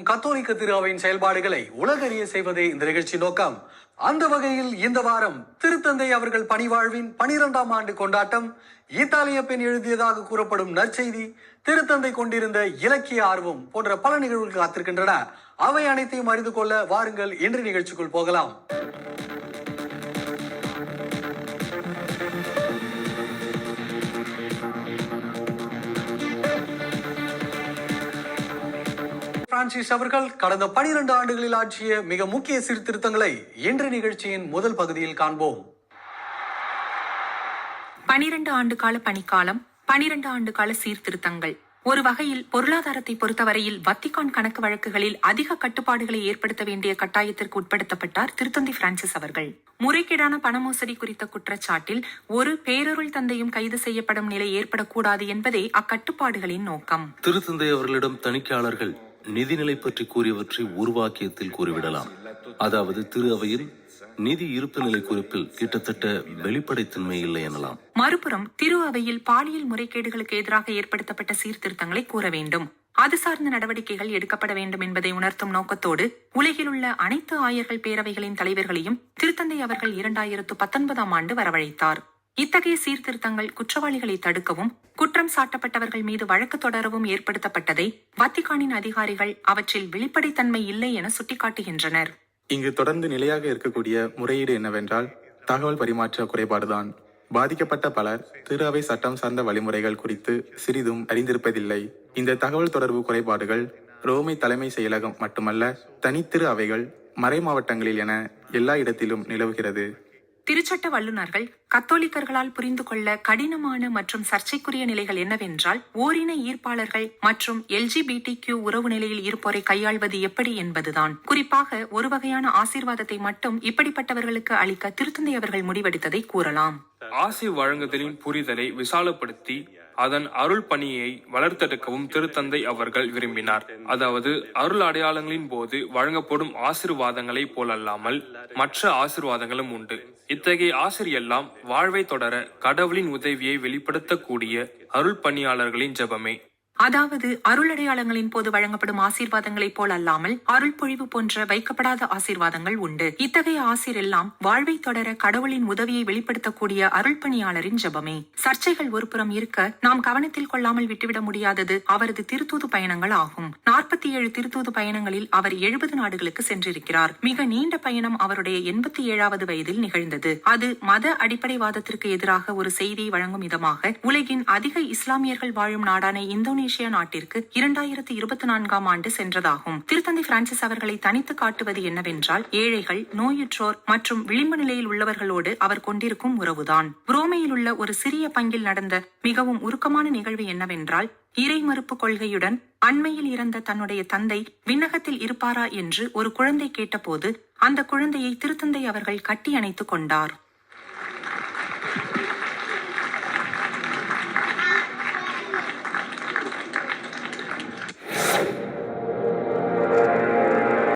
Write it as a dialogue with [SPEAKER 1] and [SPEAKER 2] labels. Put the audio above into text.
[SPEAKER 1] கத்தோலிக்க திரு அவையின் செயல்பாடுகளை உலகறிய செய்வதே இந்த நிகழ்ச்சி நோக்கம். அந்த வகையில் இந்த வாரம் திருத்தந்தை அவர்கள் பணிவாழ்வின் 12ஆம் ஆண்டு கொண்டாட்டம், இத்தாலிய பெண் எழுதியதாக கூறப்படும் நற்செய்தி, திருத்தந்தை கொண்டிருந்த இலக்கிய ஆர்வம் போன்ற பல நிகழ்வுகள் காத்திருக்கின்றன. அவை அனைத்தையும் அறிந்து கொள்ள வாருங்கள் இன்று நிகழ்ச்சிக்குள் போகலாம். பிரான்சிஸ் அவர்கள் கடந்த 12 ஆண்டுகளில் ஆற்றிய மிக முக்கிய சீர்திருத்தங்களை இன்று நிகழ்ச்சியின் முதல் பகுதியில் காண்போம்.
[SPEAKER 2] 12 ஆண்டு கால பணிக்காலம், 12 ஆண்டு கால சீர்திருத்தங்கள். ஒரு வகையில் பொருளாதாரத்தை பொறுத்தவரையில் வத்திக்கான் கணக்கு வழக்குகளில் அதிக கட்டுப்பாடுகளை ஏற்படுத்த வேண்டிய கட்டாயத்திற்கு உட்படுத்தப்பட்டார் திருத்தந்தை பிரான்சிஸ் அவர்கள். முறைகேடான பண மோசடி குறித்த குற்றச்சாட்டில் ஒரு பேரருள் தந்தையும் கைது செய்யப்படும் நிலை ஏற்படக்கூடாது என்பதே அக்கட்டுப்பாடுகளின் நோக்கம்.
[SPEAKER 3] திருத்தந்தை அவர்களிடம் தணிக்கையாளர்கள் நிதிநிலை பற்றி கூறியவற்றை ஒரு வாக்கியத்தில் கூறிவிடலாம். அதாவது திரு அவையில் நிதி இருப்பு நிலை குறிப்பில் கிட்டத்தட்ட வெளிப்படைத்தன்மை இல்லை எனலாம்.
[SPEAKER 2] மறுபுறம் திரு அவையில் பாலியல் முறைகேடுகளுக்கு எதிராக ஏற்படுத்தப்பட்ட சீர்திருத்தங்களை கூற வேண்டும். அது சார்ந்த நடவடிக்கைகள் எடுக்கப்பட வேண்டும் என்பதை உணர்த்தும் நோக்கத்தோடு உலகில் உள்ள அனைத்து ஆயர்கள் பேரவைகளின் தலைவர்களையும் திருத்தந்தை அவர்கள் 2019ஆம் ஆண்டு வரவழைத்தார். இத்தகைய சீர்திருத்தங்கள் குற்றவாளிகளை தடுக்கவும் குற்றம் சாட்டப்பட்டவர்கள் மீது வழக்கு தொடரவும் ஏற்படுத்தப்பட்டதை வத்திக்கானின் அதிகாரிகள் அவற்றில் வெளிப்படைத்தன்மை இல்லை என சுட்டிக்காட்டுகின்றனர்.
[SPEAKER 4] இங்கு தொடர்ந்து நிலையாக இருக்கக்கூடிய முறையீடு என்னவென்றால் தகவல் பரிமாற்ற குறைபாடுதான். பாதிக்கப்பட்ட பலர் திரு அவை சட்டம் சார்ந்த வழிமுறைகள் குறித்து சிறிதும் அறிந்திருப்பதில்லை. இந்த தகவல் தொடர்பு குறைபாடுகள் ரோமை தலைமை செயலகம் மட்டுமல்ல, தனித்திரு அவைகள், மறை மாவட்டங்களில் என எல்லா இடத்திலும் நிலவுகிறது.
[SPEAKER 2] திருச்சட்ட வல்லுநர்கள் கத்தோலிக்கர்களால் புரிந்து கொள்ள கடினமான மற்றும் சர்ச்சைக்குரிய நிலைகள் என்னவென்றால், ஓரின ஈர்ப்பாளர்கள் மற்றும் LGBTQ உறவு நிலையில் இருப்போரை கையாள்வது எப்படி என்பதுதான். குறிப்பாக ஒரு வகையான ஆசீர்வாதத்தை மட்டும் இப்படிப்பட்டவர்களுக்கு அளிக்க திருத்தந்தை அவர்கள் முடிவெடுத்ததை கூறலாம்.
[SPEAKER 5] ஆசி வழங்குதலின் புரிதலை விசாலப்படுத்தி அதன் அருள் பணியை வளர்த்தெடுக்கவும் திருத்தந்தை அவர்கள் விரும்பினார். அதாவது அருள் அடையாளங்களின் போது வழங்கப்படும் ஆசீர்வாதங்களை போலல்லாமல் மற்ற ஆசீர்வாதங்களும் உண்டு. இத்தகைய ஆசிரியெல்லாம் வாழ்வை தொடர கடவுளின் உதவியை வெளிப்படுத்தக்கூடிய அருள் பணியாளர்களின் ஜெபமே.
[SPEAKER 2] அதாவது அருளடையாளங்களின் போது வழங்கப்படும் ஆசீர்வாதங்களைப் போல் அல்லாமல் அருள் பொழிவு போன்ற வைக்கப்படாத ஆசீர்வாதங்கள் உண்டு. இத்தகைய ஆசீர் எல்லாம் வாழ்வை தொடர கடவுளின் உதவியை வெளிப்படுத்தக்கூடிய அருள் பணியாளரின் ஜெபமே. சர்ச்சைகள் ஒருபுறம் இருக்க, நாம் கவனத்தில் கொள்ளாமல் விட்டுவிட முடியாதது அவரது திருத்தூது பயணங்கள் ஆகும். 47 திருத்தூது பயணங்களில் அவர் 70 நாடுகளுக்கு சென்றிருக்கிறார். மிக நீண்ட பயணம் அவருடைய 87வது வயதில் நிகழ்ந்தது. அது மத அடிப்படைவாதத்திற்கு எதிராக ஒரு செய்தியை வழங்கும் விதமாக உலகின் அதிக இஸ்லாமியர்கள் வாழும் நாடான இந்தோனேஷியா நாட்டிற்கு 2024ஆம் ஆண்டு சென்றதாகும். திருத்தந்தை பிரான்சிஸ் அவர்களை தனித்து காட்டுவது என்னவென்றால், ஏழைகள், நோயுற்றோர் மற்றும் விளிம்பு நிலையில் உள்ளவர்களோடு அவர் கொண்டிருக்கும் உறவுதான். ரோமையில் உள்ள ஒரு சிறிய பங்கில் நடந்த மிகவும் உருக்கமான நிகழ்வு என்னவென்றால், இறை மறுப்பு கொள்கையுடன் அண்மையில் இறந்த தன்னுடைய தந்தை விண்ணகத்தில் இருப்பாரா என்று ஒரு குழந்தை கேட்டபோது அந்த குழந்தையை திருத்தந்தை அவர்கள் கட்டி அணைத்துக் கொண்டார்.